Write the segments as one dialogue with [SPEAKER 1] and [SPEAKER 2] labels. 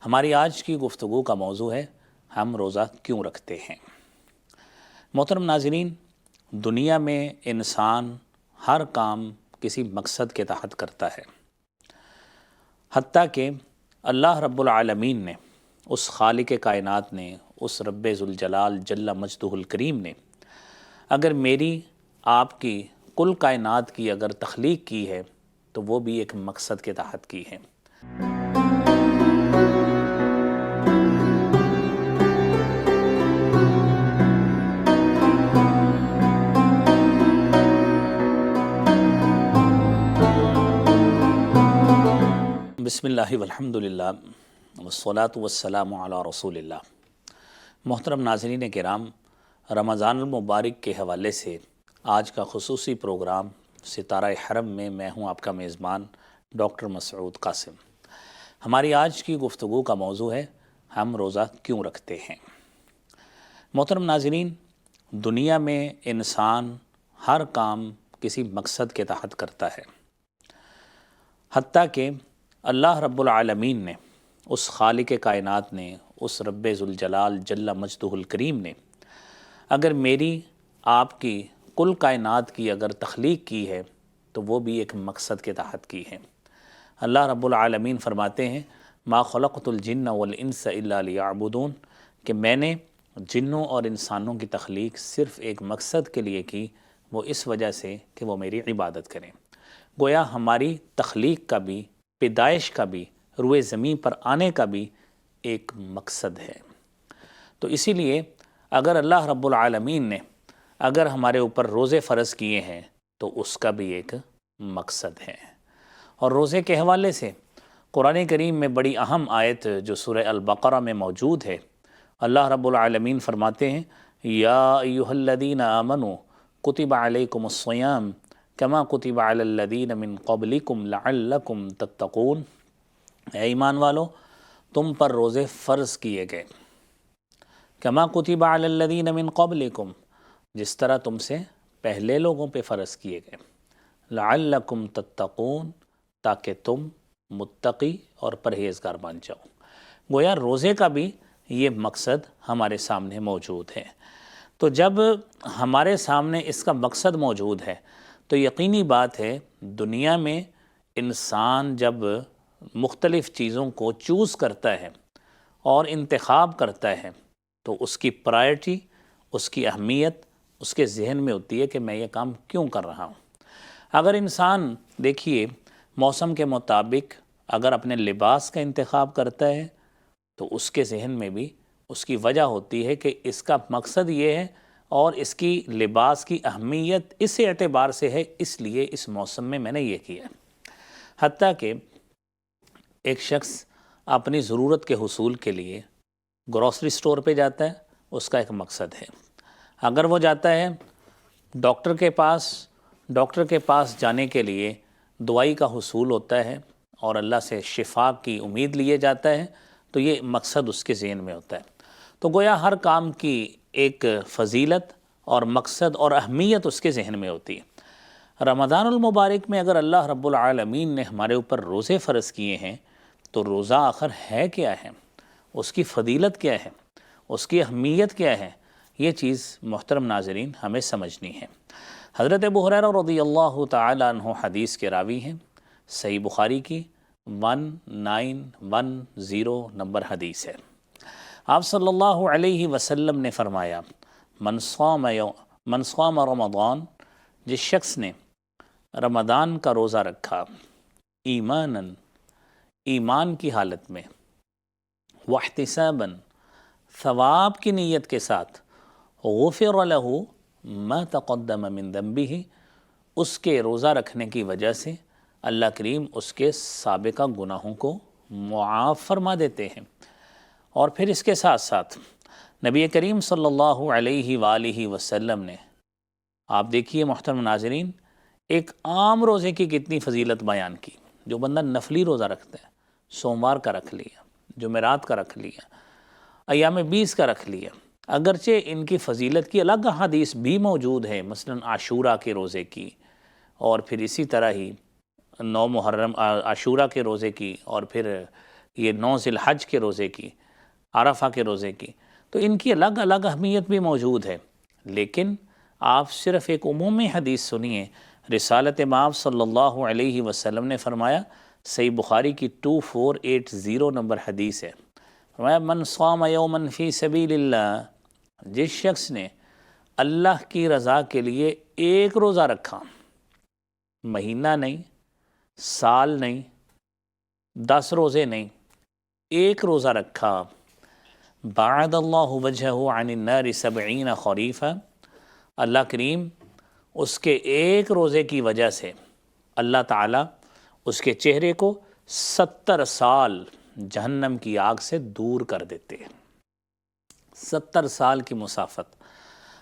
[SPEAKER 1] ہماری آج کی گفتگو کا موضوع ہے ہم روزہ کیوں رکھتے ہیں۔ محترم ناظرین، دنیا میں انسان ہر کام کسی مقصد کے تحت کرتا ہے، حتیٰ کہ اللہ رب العالمین نے، اس خالق کائنات نے، اس رب ذوالجلال جل مجدہ الکریم نے اگر میری آپ کی کل کائنات کی اگر تخلیق کی ہے تو وہ بھی ایک مقصد کے تحت کی ہے۔ بسم اللہ والحمد للہ والصلاة والسلام علی رسول اللہ۔ محترم ناظرین کرام، رمضان المبارک کے حوالے سے آج کا خصوصی پروگرام ستارہ حرم میں میں ہوں آپ کا میزبان ڈاکٹر مسعود قاسم۔ ہماری آج کی گفتگو کا موضوع ہے ہم روزہ کیوں رکھتے ہیں۔ محترم ناظرین، دنیا میں انسان ہر کام کسی مقصد کے تحت کرتا ہے، حتیٰ کہ اللہ رب العالمین نے، اس خالق کائنات نے، اس رب ذوالجلال جل مجدہ الکریم نے اگر میری آپ کی کل کائنات کی اگر تخلیق کی ہے تو وہ بھی ایک مقصد کے تحت کی ہے۔ اللہ رب العالمین فرماتے ہیں ما خلقت الجن والانس الا لیعبدون، کہ میں نے جنوں اور انسانوں کی تخلیق صرف ایک مقصد کے لیے کی، وہ اس وجہ سے کہ وہ میری عبادت کریں۔ گویا ہماری تخلیق کا بھی، پیدائش کا بھی، روئے زمین پر آنے کا بھی ایک مقصد ہے۔ تو اسی لیے اگر اللہ رب العالمین نے اگر ہمارے اوپر روزے فرض کیے ہیں تو اس کا بھی ایک مقصد ہے۔ اور روزے کے حوالے سے قرآن کریم میں بڑی اہم آیت جو سورہ البقرہ میں موجود ہے، اللہ رب العالمین فرماتے ہیں یا ایھا الذین آمنوا کتب علیکم الصیام کما کتب علی الذین من قبلکم لعلکم تتقون، اے ایمان والو تم پر روزے فرض کیے گئے، کما کتب علی الذین من قبلکم، جس طرح تم سے پہلے لوگوں پہ فرض کیے گئے، لعلکم تتقون، تاکہ تم متقی اور پرہیزگار بن جاؤ۔ گویا روزے کا بھی یہ مقصد ہمارے سامنے موجود ہے۔ تو جب ہمارے سامنے اس کا مقصد موجود ہے تو یقینی بات ہے دنیا میں انسان جب مختلف چیزوں کو چوز کرتا ہے اور انتخاب کرتا ہے تو اس کی پرائرٹی، اس کی اہمیت اس کے ذہن میں ہوتی ہے کہ میں یہ کام کیوں کر رہا ہوں۔ اگر انسان دیکھیے موسم کے مطابق اگر اپنے لباس کا انتخاب کرتا ہے تو اس کے ذہن میں بھی اس کی وجہ ہوتی ہے کہ اس کا مقصد یہ ہے اور اس کی لباس کی اہمیت اس اعتبار سے ہے، اس لیے اس موسم میں میں نے یہ کیا۔ حتیٰ کہ ایک شخص اپنی ضرورت کے حصول کے لیے گروسری سٹور پہ جاتا ہے، اس کا ایک مقصد ہے۔ اگر وہ جاتا ہے ڈاکٹر کے پاس جانے کے لیے دوائی کا حصول ہوتا ہے اور اللہ سے شفا کی امید لیے جاتا ہے تو یہ مقصد اس کے ذہن میں ہوتا ہے۔ تو گویا ہر کام کی ایک فضیلت اور مقصد اور اہمیت اس کے ذہن میں ہوتی ہے۔ رمضان المبارک میں اگر اللہ رب العالمین نے ہمارے اوپر روزے فرض کیے ہیں تو روزہ آخر ہے کیا ہے، اس کی فضیلت کیا ہے، اس کی اہمیت کیا ہے، یہ چیز محترم ناظرین ہمیں سمجھنی ہے۔ حضرت ابو ہریرہ رضی اللہ تعالی عنہ حدیث کے راوی ہیں، صحیح بخاری کی 1910 نمبر حدیث ہے۔ آپ صلی اللہ علیہ وسلم نے فرمایا من صام رمضان، جس شخص نے رمضان کا روزہ رکھا ایماناً، ایمان کی حالت میں، واحتساباً، ثواب کی نیت کے ساتھ، غفر لہ ما تقدم من ذنبہ، اس کے روزہ رکھنے کی وجہ سے اللہ کریم اس کے سابقہ گناہوں کو معاف فرما دیتے ہیں۔ اور پھر اس کے ساتھ ساتھ نبی کریم صلی اللہ علیہ وآلہ وسلم نے، آپ دیکھیے محترم ناظرین، ایک عام روزے کی کتنی فضیلت بیان کی۔ جو بندہ نفلی روزہ رکھتا ہے، سوموار کا رکھ لیا، جمعرات کا رکھ لیا، ایام 20 کا رکھ لیا، اگرچہ ان کی فضیلت کی الگ حدیث بھی موجود ہے، مثلا عاشورہ کے روزے کی، اور پھر اسی طرح ہی 9 محرم عاشورہ کے روزے کی، اور پھر یہ 9 ذی الحج کے روزے کی، عرفہ کے روزے کی، تو ان کی الگ الگ اہمیت بھی موجود ہے۔ لیکن آپ صرف ایک عمومی حدیث سنیے، رسالت مآب صلی اللہ علیہ وسلم نے فرمایا، صحیح بخاری کی 2480 نمبر حدیث ہے، فرمایا من صام یوما فی سبیل اللہ، جس شخص نے اللہ کی رضا کے لیے ایک روزہ رکھا، مہینہ نہیں، سال نہیں، 10 روزے نہیں، ایک روزہ رکھا، بعد اللہ وجہہ عن النار 70 خریفا، اللہ کریم اس کے ایک روزے کی وجہ سے اللہ تعالیٰ اس کے چہرے کو 70 سال جہنم کی آگ سے دور کر دیتے ہیں۔ 70 سال کی مسافت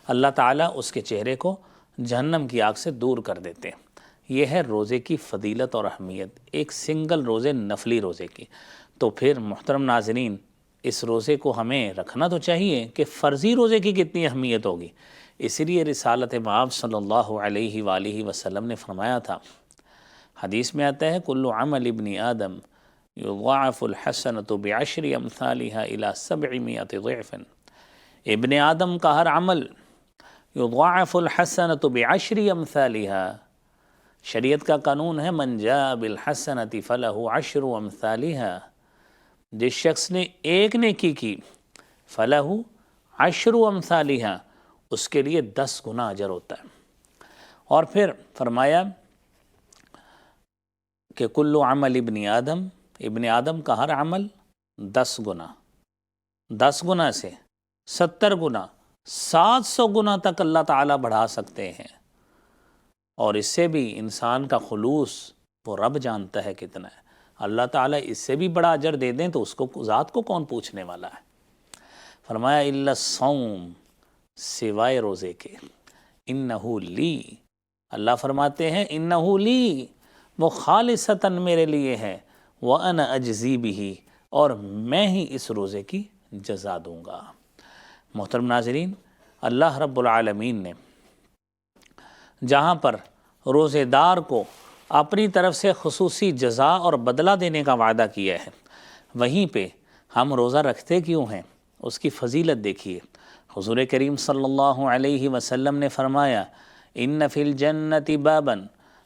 [SPEAKER 1] اللہ تعالیٰ اس کے چہرے کو جہنم کی آگ سے دور کر دیتے ہیں۔ یہ ہے روزے کی فضیلت اور اہمیت، ایک سنگل روزے، نفلی روزے کی۔ تو پھر محترم ناظرین، اس روزے کو ہمیں رکھنا تو چاہیے کہ فرضی روزے کی کتنی اہمیت ہوگی۔ اسی لیے رسالت مآب صلی اللہ علیہ وآلہ وسلم نے فرمایا تھا، حدیث میں آتا ہے، کل عمل ابن آدم یضاعف الحسنۃ بعشر امثالها الى 700 ضعف، ابن آدم کا ہر عمل یضاعف الحسنۃ بعشر امثالها، شریعت کا قانون ہے، من جاء بالحسنۃ فلہ عشر امثالها، جس شخص نے ایک نیکی کی فلہ عشر امثالها، اس کے لیے 10 گنا اجر ہوتا ہے۔ اور پھر فرمایا کہ کل عمل ابن آدم، ابن آدم کا ہر عمل 10 گنا، 10 گنا سے 70 گنا، 700 گنا تک اللہ تعالیٰ بڑھا سکتے ہیں۔ اور اس سے بھی انسان کا خلوص وہ رب جانتا ہے کتنا ہے، اللہ تعالیٰ اس سے بھی بڑا اجر دے دیں تو اس کو ذات کو کون پوچھنے والا ہے۔ فرمایا الا الصوم، سوائے روزے کے، انہو لی، اللہ فرماتے ہیں انہو لی، وہ خالصتاً میرے لیے ہے، وَأَنَا أَجْزِي بِهِ، اور میں ہی اس روزے کی جزا دوں گا۔ محترم ناظرین، اللہ رب العالمین نے جہاں پر روزے دار کو اپنی طرف سے خصوصی جزا اور بدلہ دینے کا وعدہ کیا ہے، وہیں پہ ہم روزہ رکھتے کیوں ہیں، اس کی فضیلت دیکھیے۔ حضور کریم صلی اللہ علیہ وسلم نے فرمایا، ان فی الجنت بابا،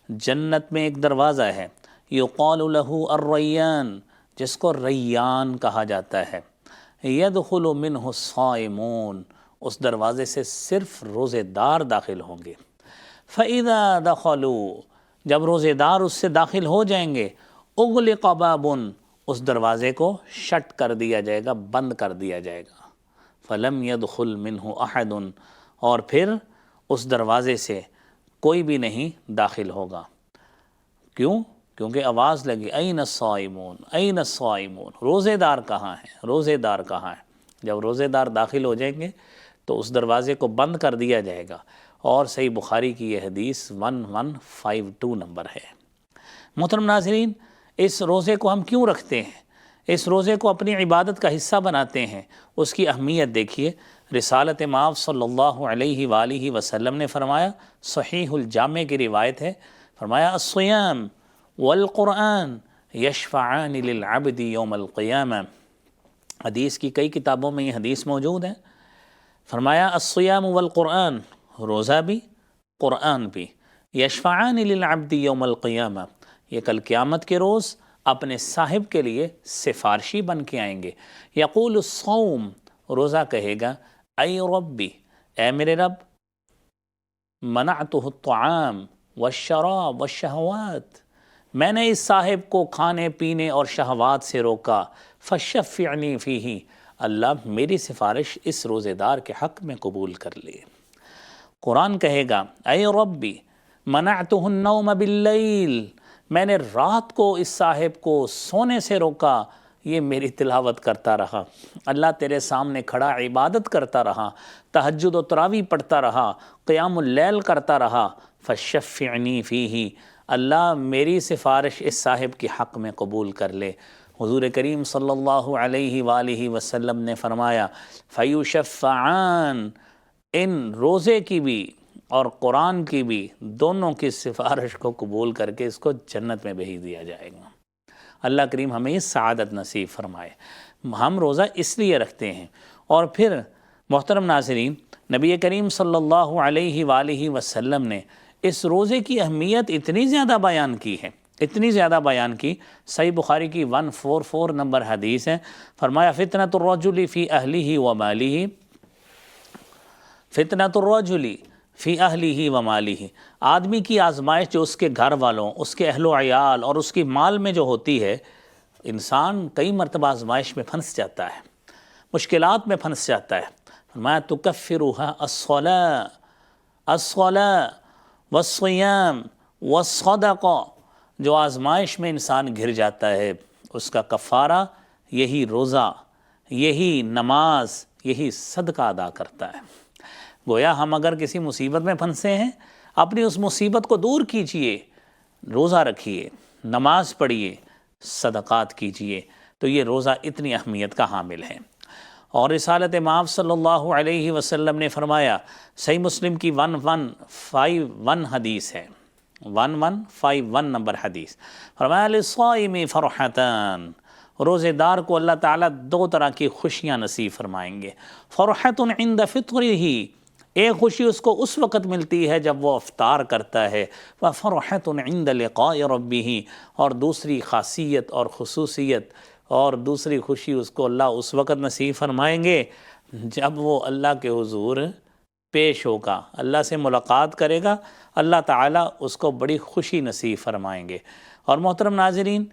[SPEAKER 1] جنت میں ایک دروازہ ہے، یقال لہ الریان، جس کو ریان کہا جاتا ہے، یدخل منہ الصائمون، اس دروازے سے صرف روزے دار داخل ہوں گے۔ فَإِذَا دَخَلُوا، جب روزے دار اس سے داخل ہو جائیں گے، اغلق باب، اس دروازے کو شٹ کر دیا جائے گا، بند کر دیا جائے گا۔ فَلَمْ يَدْخُلْ مِنْهُ أَحَدٌ، اور پھر اس دروازے سے کوئی بھی نہیں داخل ہوگا۔ کیوں؟ کیونکہ آواز لگی، اَيْنَ الصَّائِمُونَ اَيْنَ الصَّائِمُونَ، روزے دار کہاں ہیں، روزے دار کہاں ہیں۔ جب روزے دار داخل ہو جائیں گے تو اس دروازے کو بند کر دیا جائے گا، اور صحیح بخاری کی یہ حدیث 1152 نمبر ہے۔ محترم ناظرین، اس روزے کو ہم کیوں رکھتے ہیں، اس روزے کو اپنی عبادت کا حصہ بناتے ہیں، اس کی اہمیت دیکھیے۔ رسالت مآب صلی اللہ علیہ وآلہ وسلم نے فرمایا، صحیح الجامع کی روایت ہے، فرمایا الصیام والقرآن یشفعان للعبد یوم القیامہ، حدیث کی کئی کتابوں میں یہ حدیث موجود ہے۔ فرمایا الصیام والقرآن، روزہ بھی، قرآن بھی، یشفعان للعبد یوم القیامہ، یہ کل قیامت کے روز اپنے صاحب کے لیے سفارشی بن کے آئیں گے۔ یقول الصوم، روزہ کہے گا، اے ربی، اے میرے رب، منعتہ الطعام والشراب والشہوات، میں نے اس صاحب کو کھانے پینے اور شہوات سے روکا، فشفعنی فیہ، اللہ میری سفارش اس روزے دار کے حق میں قبول کر لے۔ قرآن کہے گا، اے ربی منعتہ النوم باللیل، میں نے رات کو اس صاحب کو سونے سے روکا، یہ میری تلاوت کرتا رہا، اللہ تیرے سامنے کھڑا عبادت کرتا رہا، تہجد و تراویح پڑھتا رہا، قیام اللیل کرتا رہا، فشفعنی فیہ، اللہ میری سفارش اس صاحب کی حق میں قبول کر لے۔ حضور کریم صلی اللہ علیہ وآلہ وسلم نے فرمایا، فیشفعان، ان روزے کی بھی اور قرآن کی بھی، دونوں کی سفارش کو قبول کر کے اس کو جنت میں بھیج دیا جائے گا۔ اللہ کریم ہمیں یہ سعادت نصیب فرمائے۔ ہم روزہ اس لیے رکھتے ہیں۔ اور پھر محترم ناظرین، نبی کریم صلی اللہ علیہ وآلہ وسلم نے اس روزے کی اہمیت اتنی زیادہ بیان کی ہے، اتنی زیادہ بیان کی۔ صحیح بخاری کی 144 نمبر حدیث ہے، فرمایا فتنۃ الرجل فی اہلہ و مالہ، فتنۃ الرجل فی اہلہ و مالہ، آدمی کی آزمائش جو اس کے گھر والوں، اس کے اہل و عیال اور اس کی مال میں جو ہوتی ہے، انسان کئی مرتبہ آزمائش میں پھنس جاتا ہے، مشکلات میں پھنس جاتا ہے۔ فرمایا تکفرھا الصلاۃ والصیام والصدقہ، جو آزمائش میں انسان گھر جاتا ہے اس کا کفارہ یہی روزہ، یہی نماز، یہی صدقہ ادا کرتا ہے۔ گویا ہم اگر کسی مصیبت میں پھنسے ہیں، اپنی اس مصیبت کو دور کیجئے، روزہ رکھیے، نماز پڑھیے، صدقات کیجئے، تو یہ روزہ اتنی اہمیت کا حامل ہے۔ اور رسالت مآب صلی اللہ علیہ وسلم نے فرمایا، صحیح مسلم کی 1151 حدیث ہے، 1151 نمبر حدیث، فرمایا للصائم فرحتان، روزے دار کو اللہ تعالیٰ دو طرح کی خوشیاں نصیب فرمائیں گے۔ فرحت عند فطرہ، ایک خوشی اس کو اس وقت ملتی ہے جب وہ افطار کرتا ہے، وفرحت عند لقاء ربہ، اور دوسری خاصیت اور خصوصیت اور دوسری خوشی اس کو اللہ اس وقت نصیب فرمائیں گے جب وہ اللہ کے حضور پیش ہوگا، اللہ سے ملاقات کرے گا، اللہ تعالیٰ اس کو بڑی خوشی نصیب فرمائیں گے۔ اور محترم ناظرین،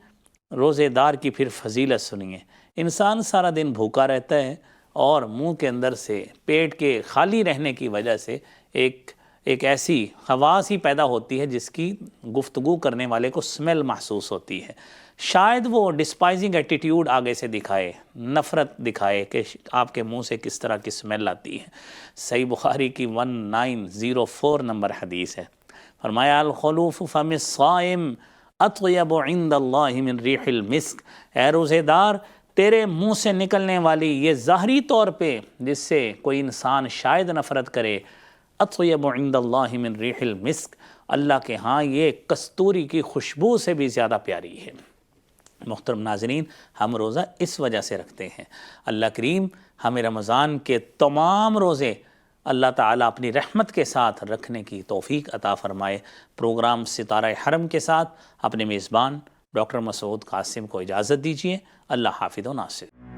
[SPEAKER 1] روزے دار کی پھر فضیلت سنیے۔ انسان سارا دن بھوکا رہتا ہے اور منہ کے اندر سے، پیٹ کے خالی رہنے کی وجہ سے ایک ایسی خواص ہی پیدا ہوتی ہے جس کی گفتگو کرنے والے کو سمیل محسوس ہوتی ہے۔ شاید وہ ڈسپائزنگ ایٹیٹیوڈ آگے سے دکھائے، نفرت دکھائے کہ آپ کے منہ سے کس طرح کی سمیل آتی ہے۔ صحیح بخاری کی 1904 نمبر حدیث ہے، فرمایا الخلوف فم الصائم اطیب عند اللہ من ریح المسک، اے روزے دار، تیرے منہ سے نکلنے والی یہ ظاہری طور پہ جس سے کوئی انسان شاید نفرت کرے، اطیب عند اللہ من ریح المسک، اللہ کے ہاں یہ کستوری کی خوشبو سے بھی زیادہ پیاری ہے۔ محترم ناظرین، ہم روزہ اس وجہ سے رکھتے ہیں۔ اللہ کریم ہمیں رمضان کے تمام روزے اللہ تعالیٰ اپنی رحمت کے ساتھ رکھنے کی توفیق عطا فرمائے۔ پروگرام ستارہ حرم کے ساتھ اپنے میزبان ڈاکٹر مسعود قاسم کو اجازت دیجیے۔ اللہ حافظ و ناصر۔